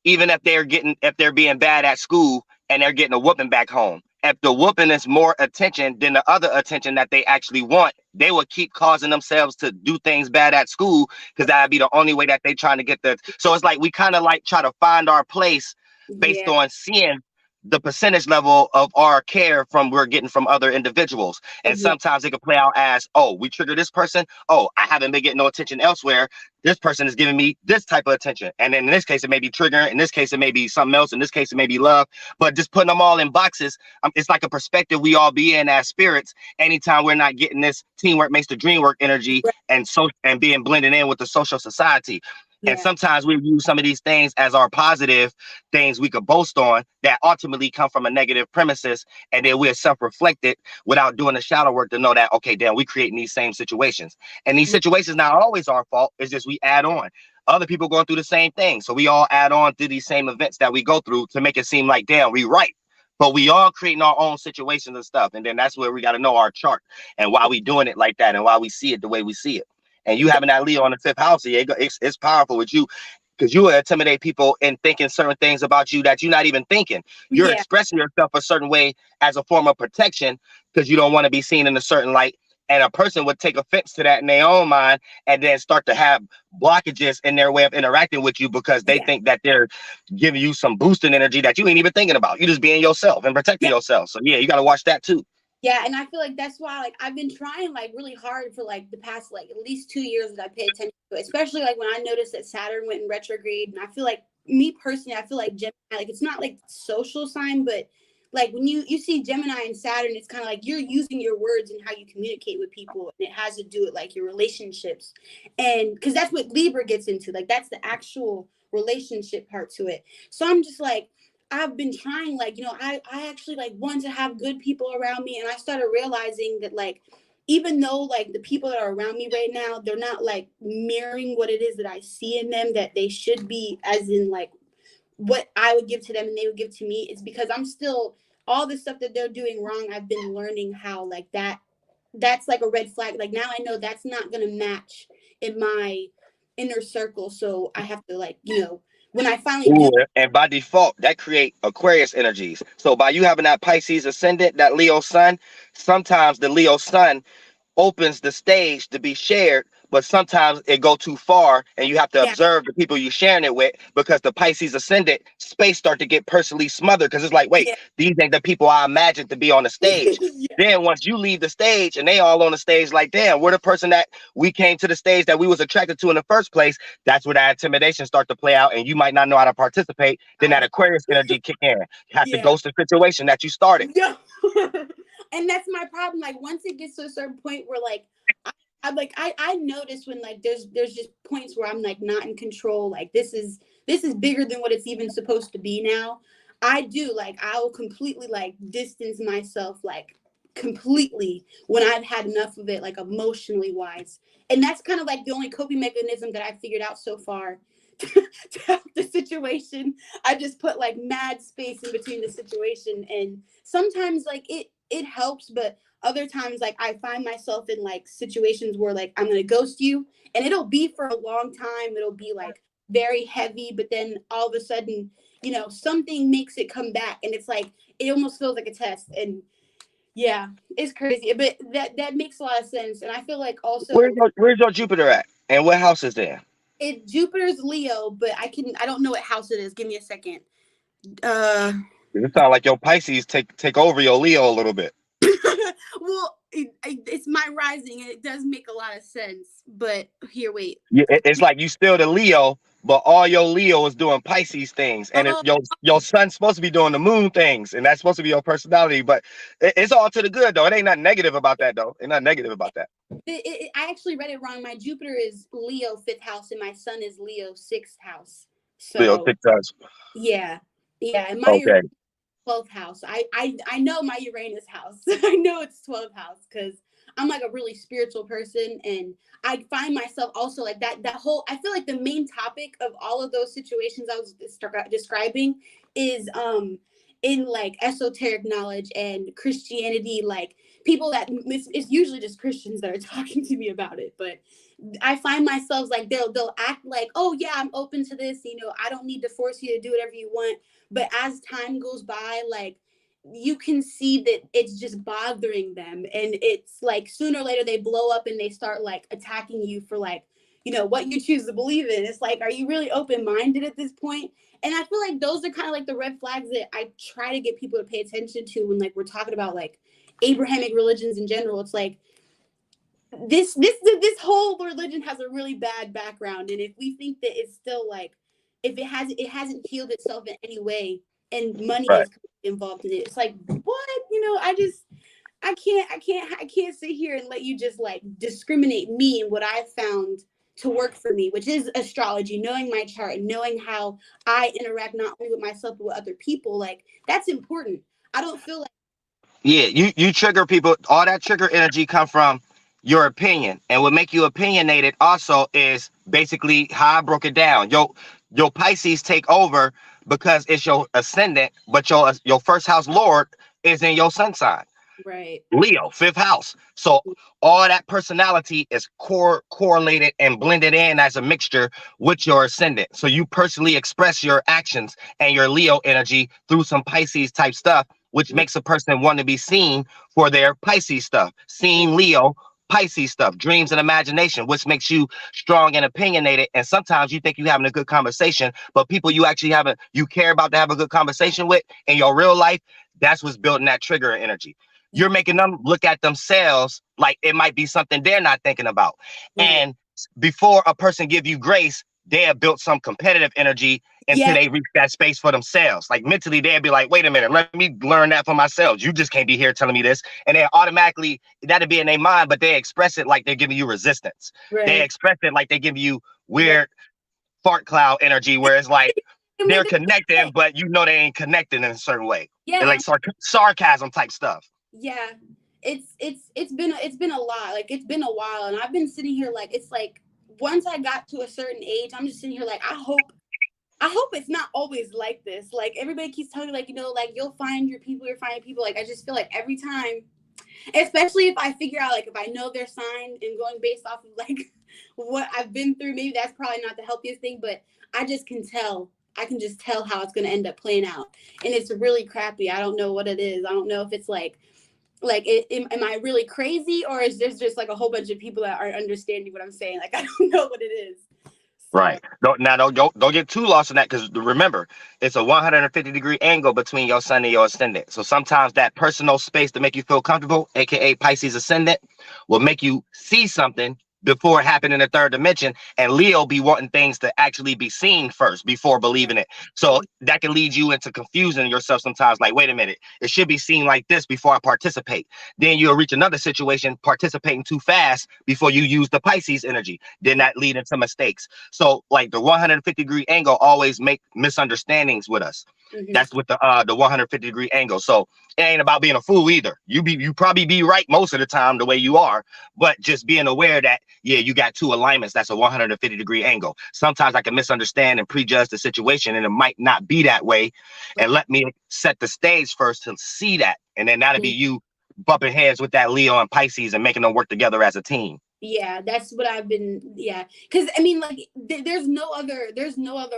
even if they're being bad at school and they're getting a whooping back home. If the whooping is more attention than the other attention that they actually want, they will keep causing themselves to do things bad at school because that'd be the only way that they trying to get the. So it's like we kind of like try to find our place based Yeah. on seeing the percentage level of our care from we're getting from other individuals. And Yeah. sometimes it can play out as, oh, we trigger this person. Oh, I haven't been getting no attention elsewhere. This person is giving me this type of attention. And then in this case, it may be triggering. In this case, it may be something else. In this case, it may be love. But just putting them all in boxes, it's like a perspective we all be in as spirits. Anytime we're not getting this teamwork makes the dream work energy Right. and being blended in with the social society. And Yeah. sometimes we use some of these things as our positive things we could boast on that ultimately come from a negative premises. And then we're self-reflected without doing the shadow work to know that, okay, damn, we creating these same situations. And these Yeah. situations not always our fault. It's just we add on. Other people going through the same thing. So we all add on to these same events that we go through to make it seem like, damn, we right. But we all creating our own situations and stuff. And then that's where we got to know our chart and why we doing it like that and why we see it the way we see it. And you having that Leo on the fifth house, it's powerful with you because you will intimidate people in thinking certain things about you that you're not even thinking. You're Yeah. expressing yourself a certain way as a form of protection because you don't want to be seen in a certain light. And a person would take offense to that in their own mind and then start to have blockages in their way of interacting with you because they Yeah. think that they're giving you some boosting energy that you ain't even thinking about. You just being yourself and protecting Yeah. yourself. So yeah, you got to watch that too. Yeah, and I feel like that's why like I've been trying like really hard for like the past like at least 2 years that I pay attention to it, especially like when I noticed that Saturn went in retrograde. And I feel like me personally, I feel like Gemini, like it's not like social sign, but like when you see Gemini and Saturn, it's kind of like you're using your words and how you communicate with people, and it has to do with like your relationships, and because that's what Libra gets into, like that's the actual relationship part to it. So I'm just like I've been trying, like, I actually like want to have good people around me. And I started realizing that like, even though like the people that are around me right now, they're not like mirroring what it is that I see in them that they should be, as in like what I would give to them and they would give to me. It's because I'm still all the stuff that they're doing wrong. I've been learning how like that's like a red flag. Like now I know that's not gonna match in my inner circle. So I have to like, when I finally do. Ooh, and by default, that create Aquarius energies. So by you having that Pisces ascendant, that Leo sun, sometimes the Leo sun opens the stage to be shared, but sometimes it go too far and you have to Yeah. observe the people you sharing it with because the Pisces ascendant space start to get personally smothered because it's like, wait, Yeah. these ain't the people I imagined to be on the stage. Yeah. Then once you leave the stage and they all on the stage, like, damn, we're the person that we came to the stage that we was attracted to in the first place. That's where that intimidation start to play out and you might not know how to participate. Then I that know. Aquarius energy kick in. You have to Yeah. ghost the situation that you started. No. And that's my problem. Like once it gets to a certain point where like I'm like I notice when like there's just points where I'm like not in control. Like this is bigger than what it's even supposed to be now. I do like I will completely like distance myself like completely when I've had enough of it, like emotionally wise. And that's kind of like the only coping mechanism that I figured out so far to help the situation. I just put like mad space in between the situation, and sometimes like it helps, but other times like I find myself in like situations where like I'm gonna ghost you, and it'll be for a long time. It'll be like very heavy, but then all of a sudden, something makes it come back, and it's like it almost feels like a test. And yeah, it's crazy, but that makes a lot of sense. And I feel like also Where's your Jupiter at? And what house is there? it Jupiter's Leo, but I don't know what house it is. Give me a second. Uh It sounds like your Pisces take over your Leo a little bit. Well, it's my rising, and it does make a lot of sense. But here, wait. It's like you still the Leo, but all your Leo is doing Pisces things, and Oh, your son's supposed to be doing the moon things, and that's supposed to be your personality. But it's all to the good though. It ain't nothing negative about that though. Ain't nothing negative about that. I actually read it wrong. My Jupiter is Leo fifth house, and my Sun is Leo sixth house. Leo So TikToks. yeah, yeah. And my Okay. 12th house. I know my Uranus house. I know it's 12th house because I'm like a really spiritual person, and I find myself also like that whole, I feel like the main topic of all of those situations I was describing is in like esoteric knowledge and Christianity, like people that it's usually just Christians that are talking to me about it, but I find myself like they'll act like, oh yeah, I'm open to this, I don't need to force you to do whatever you want. But as time goes by, like you can see that it's just bothering them, and it's like sooner or later they blow up and they start like attacking you for like, what you choose to believe in. It's like, are you really open-minded at this point? And I feel like those are kind of like the red flags that I try to get people to pay attention to when like we're talking about like Abrahamic religions in general. It's like this whole religion has a really bad background, and if we think that it's still like, if it hasn't healed itself in any way, and money Right. is involved in it, it's like, what? I can't sit here and let you just like discriminate me and what I found to work for me, which is astrology, knowing my chart and knowing how I interact not only with myself but with other people. Like that's important. I don't feel like Yeah, you trigger people. All that trigger energy come from your opinion, and what make you opinionated also is basically how I broke it down. Your Pisces take over because it's your ascendant, but your first house lord is in your sun sign. right. Leo, fifth house. So all that personality is correlated and blended in as a mixture with your ascendant. So you personally express your actions and your Leo energy through some Pisces type stuff, which makes a person want to be seen for their Pisces stuff. Seen Leo, Pisces stuff, dreams and imagination, which makes you strong and opinionated. And sometimes you think you're having a good conversation, but people you actually you care about to have a good conversation with in your real life, that's what's building that trigger energy. You're making them look at themselves like it might be something they're not thinking about. Right. And before a person give you grace, they have built some competitive energy until Yeah. they reach that space for themselves. Like mentally, they'd be like, wait a minute, let me learn that for myself. You just can't be here telling me this. And they automatically, that'd be in their mind, but they express it like they're giving you resistance. They Right. express it like they give you Right. weird fart cloud energy where it's like And they're with the connecting, but you know they ain't connecting in a certain way. And yeah, like sarcasm type stuff. yeah. It's been a lot. Like it's been a while, and I've been sitting here like it's like once I got to a certain age, I'm just sitting here like I hope it's not always like this. Like everybody keeps telling me like, like you'll find your people, you're finding people. Like I just feel like every time, especially if I figure out like if I know their sign and going based off of like what I've been through, maybe that's probably not the healthiest thing, but I just can tell. I can just tell how it's going to end up playing out. And it's really crappy. I don't know what it is. I don't know if it's like am I really crazy, or is there just like a whole bunch of people that aren't understanding what I'm saying? Like I don't know what it is. So Right. Don't get too lost in that because remember, it's a 150-degree angle between your sun and your ascendant. So sometimes that personal space to make you feel comfortable, aka Pisces ascendant, will make you see something before it happened in the third dimension. And Leo be wanting things to actually be seen first before believing it. So that can lead you into confusing yourself sometimes. Like, wait a minute, it should be seen like this before I participate. Then you'll reach another situation participating too fast before you use the Pisces energy. Then that lead into mistakes. So like the 150-degree angle always make misunderstandings with us. mhm. That's with the 150-degree angle. So it ain't about being a fool either. You probably be right most of the time the way you are, but just being aware that yeah, you got two alignments. That's a 150-degree angle. Sometimes I can misunderstand and prejudge the situation, and it might not be that way. And let me set the stage first to see that, and then that'll be you bumping heads with that Leo and Pisces and making them work together as a team. Yeah, that's what I've been. Yeah, because I mean, like, there's no other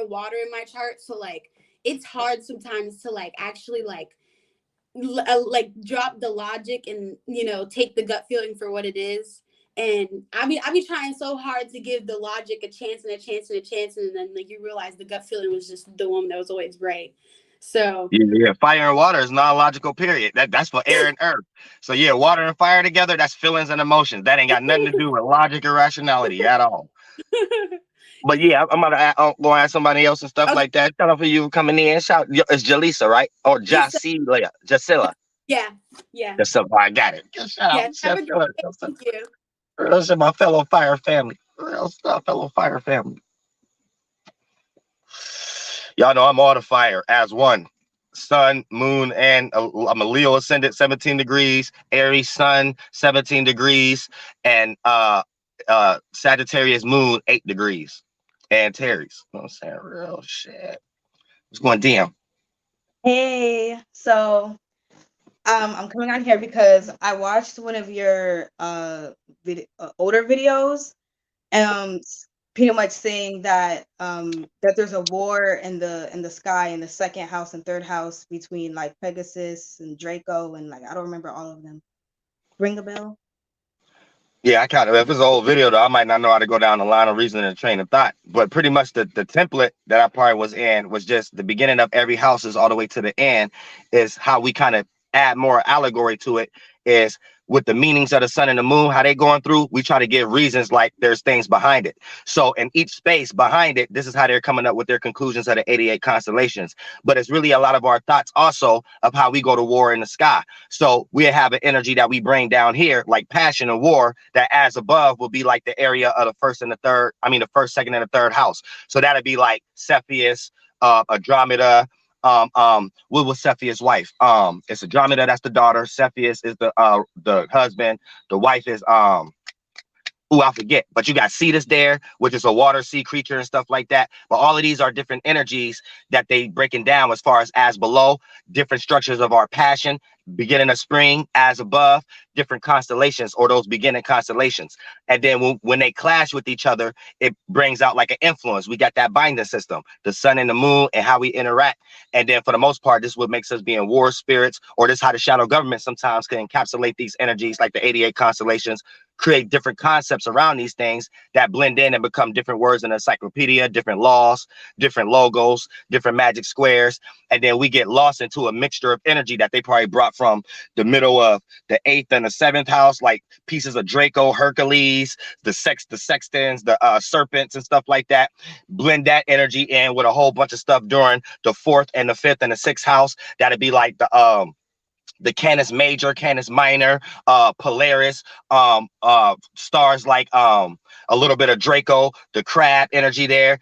water in my chart, so like, it's hard sometimes to like actually like drop the logic and take the gut feeling for what it is. And I be trying so hard to give the logic a chance and a chance and a chance, and then like you realize the gut feeling was just the one that was always right. So Yeah, fire and water is non-logical. Period. That's for air and earth. So yeah, water and fire together. That's feelings and emotions. That ain't got nothing to do with logic or rationality at all. But yeah, I'm gonna ask somebody else and stuff okay, like that. Shout out for you coming in. Shout, it's Jalisa, right? Or you said Jacilla, Jacilla. yeah, yeah, Jacilla, I got it. Shout yeah. out, Have shout a good out, day. Thank you. shout out my fellow fire family. Real stuff, fellow fire family. Y'all know I'm all the fire as one. Sun, moon, and I'm a Leo ascendant, 17 degrees. Aries sun, 17 degrees, and Sagittarius moon, 8 degrees. And Terry's. You know what I'm saying? Real shit. What's going down? Hey, so I'm coming on here because I watched one of your older videos, pretty much saying that that there's a war in the sky in the second house and third house between like Pegasus and Draco and like I don't remember all of them. Ring a bell? Yeah, I kind of, if it's an old video though, I might not know how to go down the line of reasoning and train of thought. But pretty much the template that I probably was in was just the beginning of every house is all the way to the end is how we kind of add more allegory to it is with the meanings of the sun and the moon, how they going through, we try to give reasons like there's things behind it. So in each space behind it, this is how they're coming up with their conclusions of the 88 constellations. But it's really a lot of our thoughts also of how we go to war in the sky. So we have an energy that we bring down here, like passion and war, that as above will be like the area of the first and the third, I mean the first, second, and the third house. So that'd be like Cepheus, Andromeda. What was Cepheus' wife? It's Andromeda, that's the daughter. Cepheus is the husband. The wife is I forget, but you got Cetus there, which is a water sea creature and stuff like that. But all of these are different energies that they breaking down as far as below, different structures of our passion, beginning of spring, as above, different constellations or those beginning constellations. And then when they clash with each other, it brings out like an influence. We got that binding system, the sun and the moon and how we interact. And then for the most part, this is what makes us being war spirits, or this how the shadow government sometimes can encapsulate these energies like the 88 constellations, create different concepts around these things that blend in and become different words in the encyclopedia, different laws, different logos, different magic squares. And then we get lost into a mixture of energy that they probably brought from the middle of the 8th and the 7th house, like pieces of Draco, Hercules, the sextants, the serpents and stuff like that. Blend that energy in with a whole bunch of stuff during the 4th and the 5th and the 6th house. That'd be like the Canis Major, Canis Minor, Polaris, stars like a little bit of Draco, the crab energy there,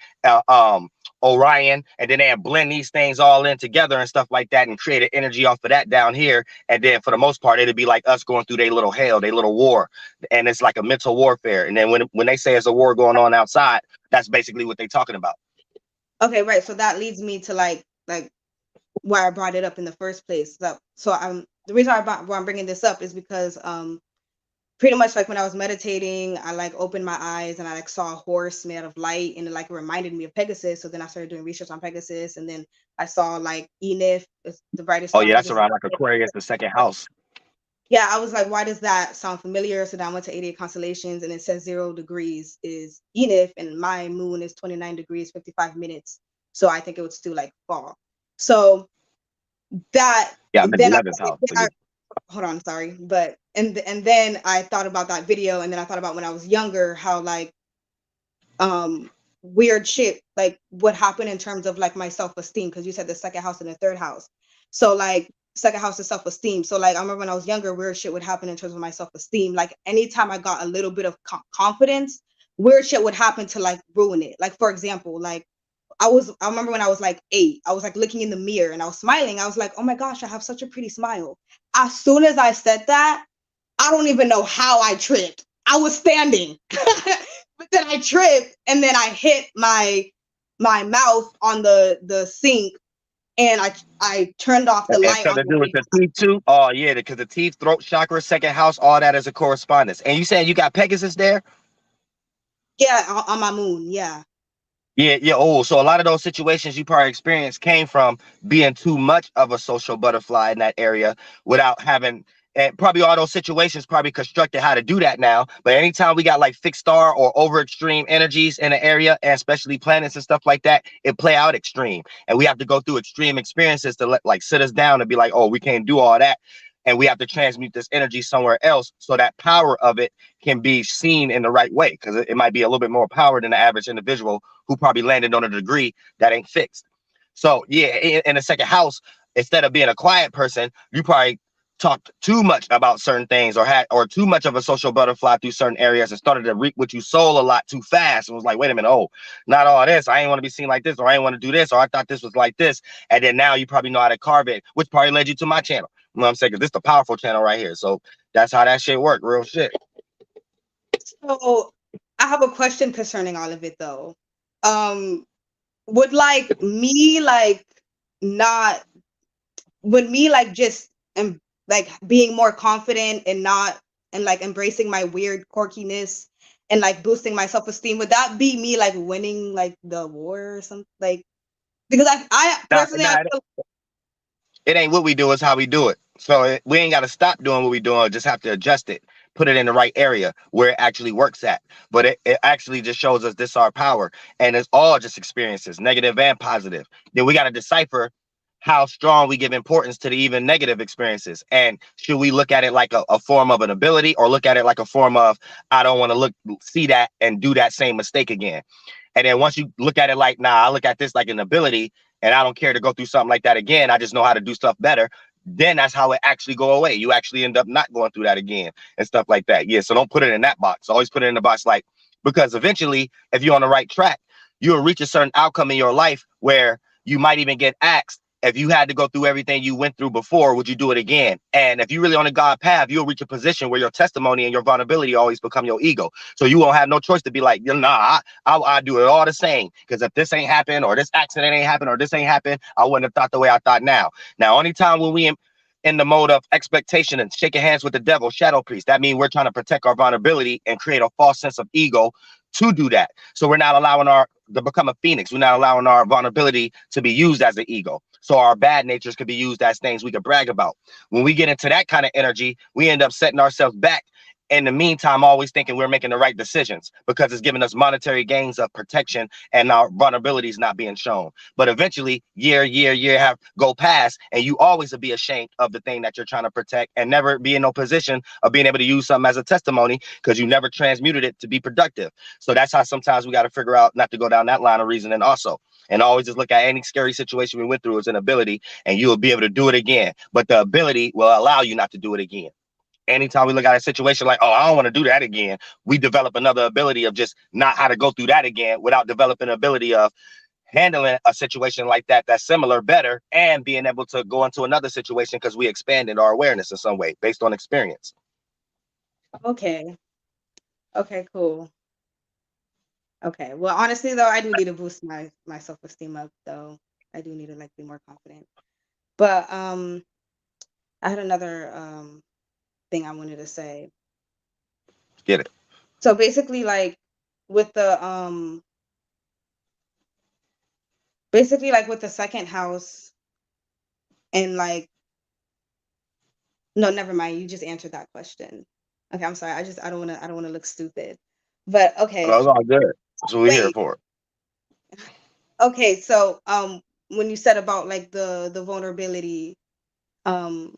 Orion, and then they blend these things all in together and stuff like that and create an energy off of that down here. And then for the most part, it'd be like us going through their little hell, their little war. And it's like a mental warfare. And then when they say it's a war going on outside, that's basically what they're talking about. Okay, right. So that leads me to like why I brought it up in the first place. So the reason why I'm bringing this up is because pretty much like when I was meditating, I like opened my eyes and I like saw a horse made of light and it like reminded me of Pegasus. So then I started doing research on Pegasus and then I saw like Enif, the brightest Oh star. yeah, that's around like Aquarius, the second house. Yeah, I was like, why does that sound familiar? So then I went to 88 constellations and it says 0 degrees is Enif and my moon is 29 degrees, 55 minutes. So I think it would still like fall. So that Yeah, I'm in the then 11th house. So hold on, sorry, but and then I thought about that video and then I thought about when I was younger how like weird shit like what happened in terms of like my self-esteem, because you said the second house and the third house. So like second house is self-esteem. So like I remember when I was younger, weird shit would happen in terms of my self-esteem. Like anytime I got a little bit of confidence, weird shit would happen to like ruin it. Like for example, like I remember when I was like 8, I was like looking in the mirror and I was smiling. I was like, oh my gosh, I have such a pretty smile. As soon as I said that, I don't even know how I tripped. I was standing, but then I tripped and then I hit my mouth on the sink and I turned off the light on something to do the with the teeth too? Oh yeah, because the teeth, throat chakra, second house, all that is a correspondence. And you saying you got Pegasus there? yeah, on my moon, yeah. Yeah, yeah. Oh, so a lot of those situations you probably experienced came from being too much of a social butterfly in that area without having And probably all those situations probably constructed how to do that now. But anytime we got like fixed star or over extreme energies in an area, and especially planets and stuff like that, it play out extreme. And we have to go through extreme experiences to like sit us down and be like, oh, we can't do all that. And we have to transmute this energy somewhere else so that power of it can be seen in the right way. Because it might be a little bit more power than the average individual who probably landed on a degree that ain't fixed. So yeah, in the second house, instead of being a quiet person, you probably talked too much about certain things or had or too much of a social butterfly through certain areas and started to reap what you soul a lot too fast and was like, wait a minute, oh, not all this. I ain't want to be seen like this, or I ain't want to do this, or I thought this was like this. And then now you probably know how to carve it, which probably led you to my channel. You know what I'm saying? Because this is the powerful channel right here. So that's how that shit worked. Real shit. So I have a question concerning all of it though. Would like me like not would me like just like being more confident and not and like embracing my weird quirkiness and like boosting my self-esteem, would that be me like winning like the war or something? Like because I Nah, personally I nah, feel it ain't what we do, it's how we do it. So we ain't got to stop doing what we doing, just have to adjust it, put it in the right area where it actually works at. But it actually just shows us this our power. And it's all just experiences, negative and positive. Then we got to decipher how strong we give importance to the even negative experiences. And should we look at it like a form of an ability, or look at it like a form of, I don't want to see that and do that same mistake again. And then once you look at it like, nah, I look at this like an ability and I don't care to go through something like that again. I just know how to do stuff better. Then that's how it actually go away. You actually end up not going through that again and stuff like that. Yeah. So don't put it in that box. Always put it in the box like, because eventually, if you're on the right track, you'll reach a certain outcome in your life where you might even get asked, if you had to go through everything you went through before, would you do it again? And if you really on a God path, you'll reach a position where your testimony and your vulnerability always become your ego. So you won't have no choice to be like, nah, I do it all the same. Because if this ain't happened, or this accident ain't happened, or this ain't happened, I wouldn't have thought the way I thought now. Now, only time when we in the mode of expectation and shaking hands with the devil, shadow priest, that means we're trying to protect our vulnerability and create a false sense of ego to do that. So we're not allowing our to become a phoenix. We're not allowing our vulnerability to be used as an ego. So our bad natures could be used as things we could brag about. When we get into that kind of energy, we end up setting ourselves back. In the meantime, always thinking we're making the right decisions because it's giving us monetary gains of protection and our vulnerabilities not being shown. But eventually, year have go past, and you always will be ashamed of the thing that you're trying to protect and never be in no position of being able to use something as a testimony because you never transmuted it to be productive. So that's how sometimes we got to figure out not to go down that line of reasoning also. And always just look at any scary situation we went through as an ability, and you will be able to do it again. But the ability will allow you not to do it again. Anytime we look at a situation like, oh, I don't want to do that again, we develop another ability of just not how to go through that again without developing the ability of handling a situation like that that's similar better and being able to go into another situation because we expanded our awareness in some way based on experience. okay. Okay, cool. Okay. Well, honestly though, I do need to boost my self-esteem up though. I do need to like be more confident. But I had another thing I wanted to say. Get it? So basically like with the with the second house and like no, never mind. You just answered that question. Okay, I'm sorry. I don't want to look stupid. But Oh, okay. it's all good. That's what we're here Wait. for. Okay, so when you said about like the vulnerability, um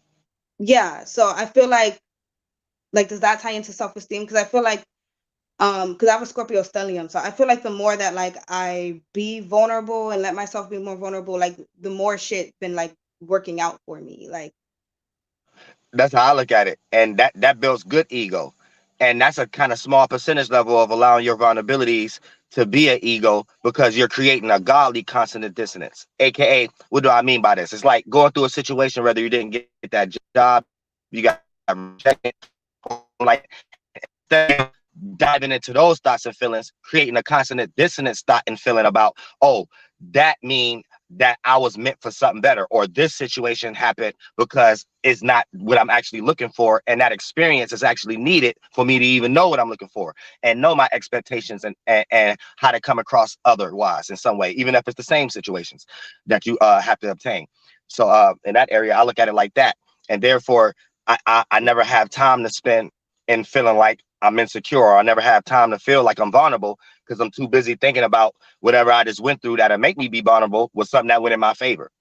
yeah, so I feel like does that tie into self-esteem? Because I feel like because I have a Scorpio stellium, so I feel like the more that like I be vulnerable and let myself be more vulnerable, like the more shit been like working out for me. Like That's how I look at it. And that builds good ego. And that's a kind of small percentage level of allowing your vulnerabilities to be an ego because you're creating a godly consonant dissonance. AKA, what do I mean by this? It's like going through a situation, whether you didn't get that job, you got rejected, like diving into those thoughts and feelings, creating a consonant dissonance thought and feeling about, oh, that mean that I was meant for something better, or this situation happened because it's not what I'm actually looking for, and that experience is actually needed for me to even know what I'm looking for and know my expectations and how to come across otherwise in some way, even if it's the same situations that you have to obtain. So in that area, I look at it like that, and therefore I never have time to spend in feeling like I'm insecure, or I never have time to feel like I'm vulnerable because I'm too busy thinking about whatever I just went through that'll make me be vulnerable was something that went in my favor.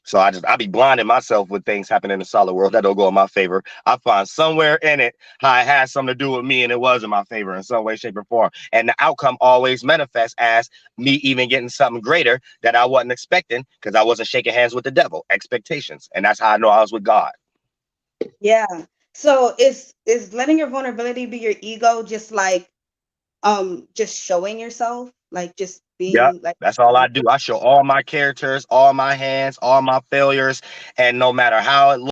So I be blinding myself with things happening in the solid world that don't go in my favor. I find somewhere in it how it has something to do with me and it was in my favor in some way, shape, or form. And the outcome always manifests as me even getting something greater that I wasn't expecting because I wasn't shaking hands with the devil. Expectations. And that's how I know I was with God. Yeah. So is letting your vulnerability be your ego, just like just showing yourself, like just Yep. being like That's all I do. I show all my characters, all my hands, all my failures, and no matter how it looks.